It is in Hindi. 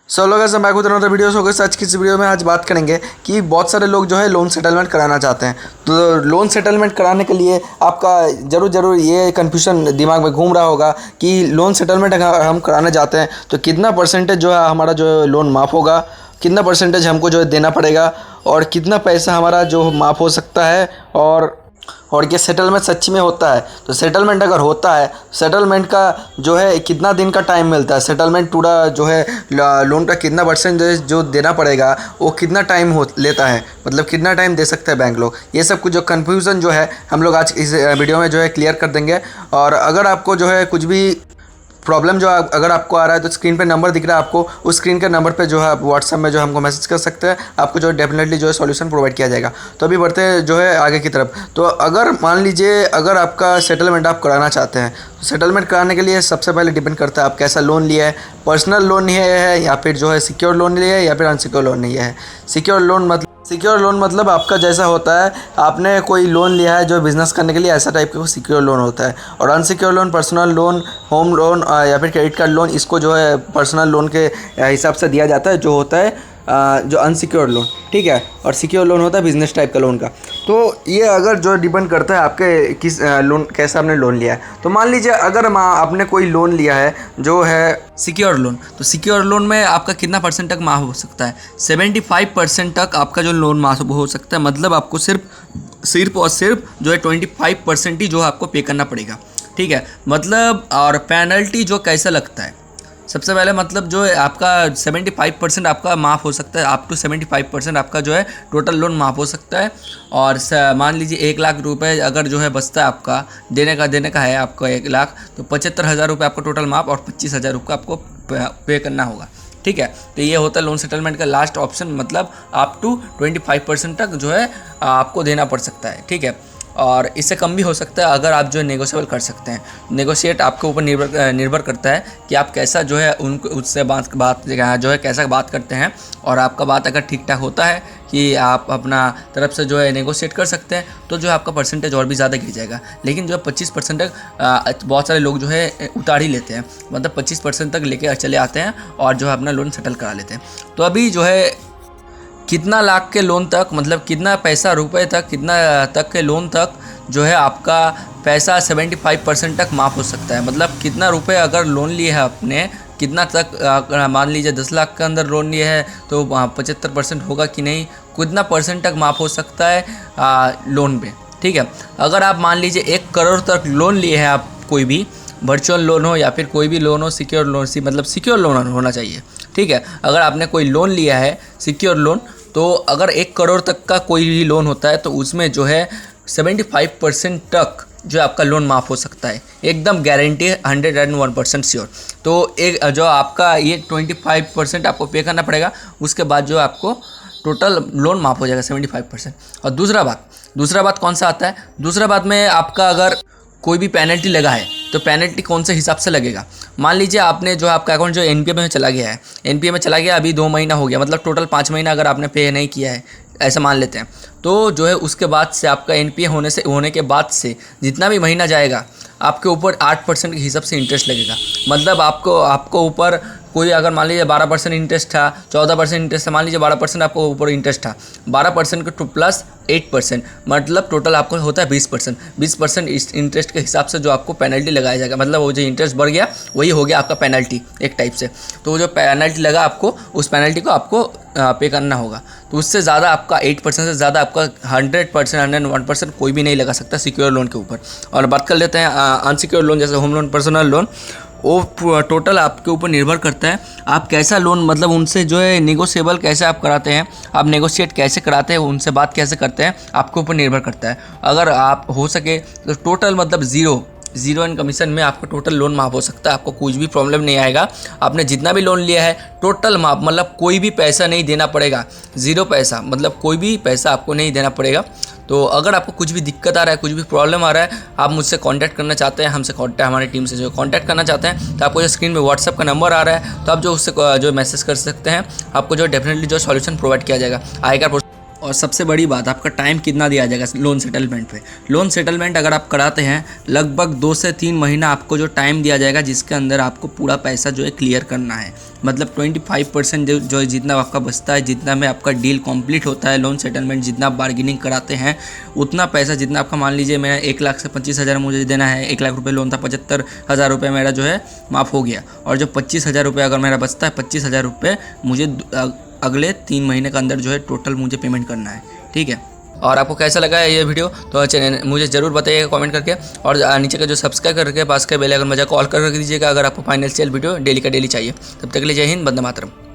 सो लोग ऐसे मैं खुद वीडियो हो गए। आज की इस वीडियो में आज बात करेंगे कि बहुत सारे लोग जो है लोन सेटलमेंट कराना चाहते हैं। तो लोन सेटलमेंट कराने के लिए आपका ज़रूर ये कन्फ्यूजन दिमाग में घूम रहा होगा कि लोन सेटलमेंट अगर हम कराने जाते हैं तो कितना परसेंटेज जो है हमारा जो लोन माफ़ होगा, कितना परसेंटेज हमको जो है देना पड़ेगा और कितना पैसा हमारा जो माफ़ हो सकता है। और ये सेटलमेंट सच्ची में होता है तो सेटलमेंट अगर होता है, सेटलमेंट का जो है कितना दिन का टाइम मिलता है, सेटलमेंट पूरा जो है लोन का कितना परसेंटेज जो देना पड़ेगा वो कितना टाइम हो लेता है, मतलब कितना टाइम दे सकते हैं बैंक लोग। ये सब कुछ जो कन्फ्यूज़न जो है हम लोग आज इस वीडियो में जो है क्लियर कर देंगे। और अगर आपको जो है कुछ भी प्रॉब्लम जो अगर आपको आ रहा है तो स्क्रीन पे नंबर दिख रहा है आपको, उस स्क्रीन के नंबर पे जो है आप व्हाट्सअप में जो हमको मैसेज कर सकते हैं, आपको जो डेफिनेटली जो है सॉल्यूशन प्रोवाइड किया जाएगा। तो अभी बढ़ते हैं जो है आगे की तरफ। तो अगर मान लीजिए अगर आपका सेटलमेंट आप कराना चाहते हैं तो सेटलमेंट कराने के लिए सबसे पहले डिपेंड करता है आप कैसा लोन लिया है, पर्सनल लोन लिया है या फिर जो है सिक्योर लोन लिया है या फिर अनसिक्योर लोन लिया है। सिक्योर लोन मतलब आपका जैसा होता है आपने कोई लोन लिया है जो बिज़नेस करने के लिए, ऐसा टाइप का सिक्योर लोन होता है। और unsecure loan personal loan, home loan या फिर क्रेडिट कार्ड लोन, इसको जो है पर्सनल लोन के हिसाब से दिया जाता है, जो होता है जो अनसिक्योर लोन, ठीक है। और सिक्योर लोन होता है बिज़नेस टाइप का लोन का। तो ये अगर जो डिपेंड करता है आपके किस लोन कैसा आपने लोन लिया है। तो मान लीजिए अगर आपने कोई लोन लिया है जो है सिक्योर लोन, तो सिक्योर लोन में आपका कितना परसेंट तक माफ़ हो सकता है? 75% तक आपका जो लोन माफ़ हो सकता है। मतलब आपको सिर्फ और सिर्फ जो है 25% ही जो आपको पे करना पड़ेगा, ठीक है। मतलब और पेनल्टी जो कैसा लगता है, सबसे पहले मतलब जो है आपका 75% आपका माफ़ हो सकता है, अप टू 75% आपका जो है टोटल लोन माफ़ हो सकता है। और मान लीजिए 1 लाख रुपए अगर जो है बचता है आपका देने का है आपको 1 लाख, तो 75,000 रुपये आपको टोटल माफ़ और 25,000 रुपये आपको पे करना होगा, ठीक है। तो ये होता है लोन सेटलमेंट का लास्ट ऑप्शन, मतलब अप टू 25% तक जो है आपको देना पड़ सकता है, ठीक है। और इससे कम भी हो सकता है अगर आप जो है नेगोशिएबल कर सकते हैं। नेगोशिएट आपके ऊपर निर्भर करता है कि आप कैसा जो है उनको उससे बात जो है कैसा बात करते हैं। और आपका बात अगर ठीक ठाक होता है कि आप अपना तरफ से जो है नेगोशिएट कर सकते हैं तो जो है आपका परसेंटेज और भी ज़्यादा गिर जाएगा। लेकिन जो है 25% तक बहुत सारे लोग जो है उतार ही लेते हैं, मतलब 25% तक लेके चले आते हैं और जो है अपना लोन सेटल करा लेते हैं। तो अभी जो है कितना लाख के लोन तक, मतलब कितना पैसा रुपए तक, कितना तक के लोन तक जो है आपका पैसा 75% तक माफ़ हो सकता है। मतलब कितना रुपए अगर लोन लिए है आपने, कितना तक मान लीजिए 10 लाख के अंदर लोन लिए है तो 75% होगा कि नहीं, कितना परसेंट तक माफ़ हो सकता है लोन पे, ठीक है। अगर आप मान लीजिए 1 करोड़ तक लोन लिए हैं आप, कोई भी वर्चुअल लोन हो या फिर कोई भी लोन हो, सिक्योर लोन मतलब सिक्योर लोन होना चाहिए, ठीक है। अगर आपने कोई लोन लिया है सिक्योर लोन, तो अगर 1 करोड़ तक का कोई भी लोन होता है तो उसमें जो है 75% तक जो आपका लोन माफ़ हो सकता है, एकदम गारंटी 101% श्योर। तो एक जो आपका ये 25% आपको पे करना पड़ेगा, उसके बाद जो आपको टोटल लोन माफ़ हो जाएगा 75%। और दूसरा बात कौन सा आता है? दूसरा बात में आपका अगर कोई भी पेनल्टी लगा है तो पेनल्टी कौन से हिसाब से लगेगा। मान लीजिए आपने जो आपका अकाउंट जो एनपीए में चला गया है, एनपीए में चला गया, अभी 2 महीना हो गया, मतलब टोटल 5 महीना अगर आपने पे नहीं किया है, ऐसा मान लेते हैं, तो जो है उसके बाद से आपका एनपीए होने के बाद से जितना भी महीना जाएगा आपके ऊपर 8% के हिसाब से इंटरेस्ट लगेगा। मतलब आपको ऊपर कोई अगर मान लीजिए 12% इंटरेस्ट था, 14% इंटरेस्ट था, मान लीजिए 12% आपको ऊपर इंटरेस्ट था, 12% के प्लस 8%, मतलब टोटल आपको होता है 20%। 20% इस इंटरेस्ट के हिसाब से जो आपको पेनल्टी लगाया जाएगा, मतलब वो जो इंटरेस्ट बढ़ गया वही हो गया आपका पेनल्टी एक टाइप से। तो वो जो पेनल्टी लगा आपको, उस पेनल्टी को आपको पे करना होगा। तो उससे ज़्यादा आपका 8% से ज़्यादा आपका 100%, 101% कोई भी नहीं लगा सकता सिक्योर लोन के ऊपर। और बात कर लेते हैं अनसिक्योर लोन, जैसे होम लोन, पर्सनल लोन, वो टोटल आपके ऊपर निर्भर करता है आप कैसा लोन, मतलब उनसे जो है नेगोशिएबल कैसे आप कराते हैं, आप नेगोशिएट कैसे कराते हैं, उनसे बात कैसे करते हैं, आपके ऊपर निर्भर करता है। अगर आप हो सके तो टोटल मतलब ज़ीरो एंड कमीशन में आपका टोटल लोन माफ़ हो सकता है, आपको कुछ भी प्रॉब्लम नहीं आएगा। आपने जितना भी लोन लिया है टोटल माफ़, मतलब कोई भी पैसा नहीं देना पड़ेगा, 0 पैसा, मतलब कोई भी पैसा आपको नहीं देना पड़ेगा। तो अगर आपको कुछ भी दिक्कत आ रहा है, कुछ भी प्रॉब्लम आ रहा है, आप मुझसे कांटेक्ट करना चाहते हैं, हमारी टीम से जो कांटेक्ट करना चाहते हैं, तो आपको जो स्क्रीन पे व्हाट्सअप का नंबर आ रहा है, तो आप जो उससे जो मैसेज कर सकते हैं, आपको जो डेफिनेटली जो सॉल्यूशन प्रोवाइड किया जाएगा आएगा। और सबसे बड़ी बात, आपका टाइम कितना दिया जाएगा लोन सेटलमेंट पे। लोन सेटलमेंट अगर आप कराते हैं लगभग 2 से 3 महीना आपको जो टाइम दिया जाएगा, जिसके अंदर आपको पूरा पैसा जो है क्लियर करना है। मतलब 25% जो है जितना आपका बचता है, जितना में आपका डील कंप्लीट होता है लोन सेटलमेंट, जितना आप बार्गेनिंग कराते हैं उतना पैसा, जितना आपका मान लीजिए मैं 1 लाख से 25,000 मुझे देना है, 1 लाख रुपये लोन था, 75,000 रुपये मेरा जो है माफ़ हो गया, और जो 25,000 रुपये अगर मेरा बचता है, 25,000 रुपये मुझे अगले 3 महीने के अंदर जो है टोटल मुझे पेमेंट करना है। ठीक है, और आपको कैसा लगा है ये वीडियो तो मुझे ज़रूर बताइएगा कमेंट करके, और नीचे का जो सब्सक्राइब करके पास के बेल आइकन बजा कॉल कर दीजिएगा अगर आपको फाइनेंशियल वीडियो डेली का डेली चाहिए। तब तक के लिए जय हिंद, वंदे मातरम।